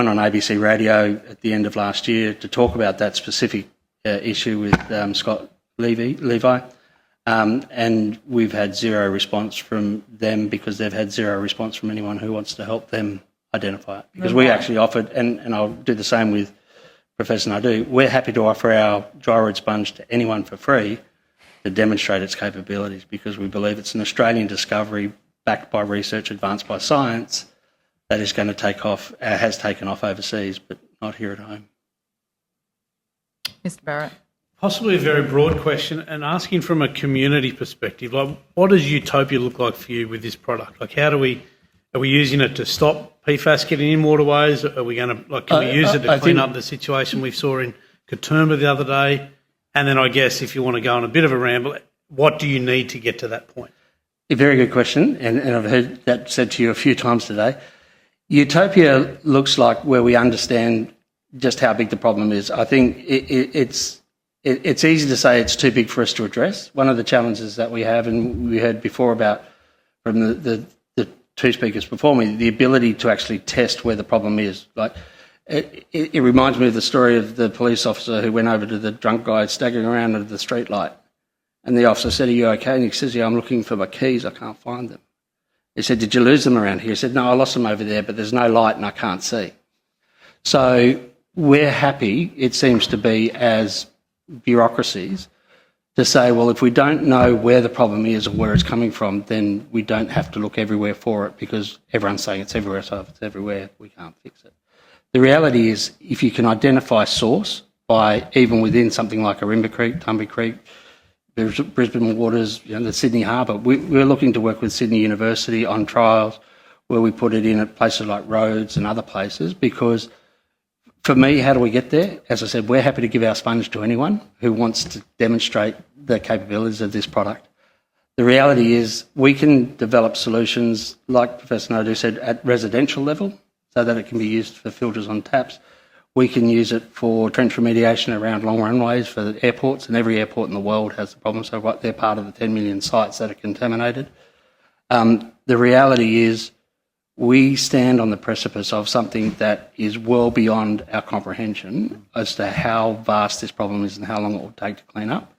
went on ABC Radio at the end of last year to talk about that specific issue with Scott Levi. And we've had zero response from them because they've had zero response from anyone who wants to help them identify it. Because we actually offered, and I'll do the same with Professor Naidoo, we're happy to offer our dry root sponge to anyone for free to demonstrate its capabilities, because we believe it's an Australian discovery backed by research, advanced by science, that is going to take off, has taken off overseas, but not here at home. Mr. Barrett. Possibly a very broad question, and asking from a community perspective, like, what does utopia look like for you with this product? Like, are we using it to stop PFAS getting in waterways? Are we going to, can we use it to clean up the situation we saw in Katoomba the other day? And then I guess if you want to go on a bit of a ramble, what do you need to get to that point? A very good question, and I've heard that said to you a few times today. Utopia looks like where we understand just how big the problem is. I think it's easy to say it's too big for us to address. One of the challenges that we have, and we heard before about from the two speakers before me, the ability to actually test where the problem is. Like, it reminds me of the story of the police officer who went over to the drunk guy staggering around under the street light. And the officer said, "Are you okay?" And he says, "Yeah, I'm looking for my keys. I can't find them." He said, "Did you lose them around here?" He said, "No, I lost them over there, but there's no light and I can't see." So we're happy, it seems to be, as bureaucracies, to say, well, if we don't know where the problem is or where it's coming from, then we don't have to look everywhere for it, because everyone's saying it's everywhere, so if it's everywhere, we can't fix it. The reality is, if you can identify source by even within something like Arimba Creek, Tumby Creek, Brisbane Waters, the Sydney Harbour, we're looking to work with Sydney University on trials where we put it in at places like Rhodes and other places, because for me, how do we get there? As I said, we're happy to give our sponge to anyone who wants to demonstrate the capabilities of this product. The reality is we can develop solutions, like Professor Naidoo said, at residential level, so that it can be used for filters on taps. We can use it for trench remediation around long runways for the airports, and every airport in the world has the problem, so they're part of the 10 million sites that are contaminated. The reality is we stand on the precipice of something that is well beyond our comprehension as to how vast this problem is and how long it will take to clean up.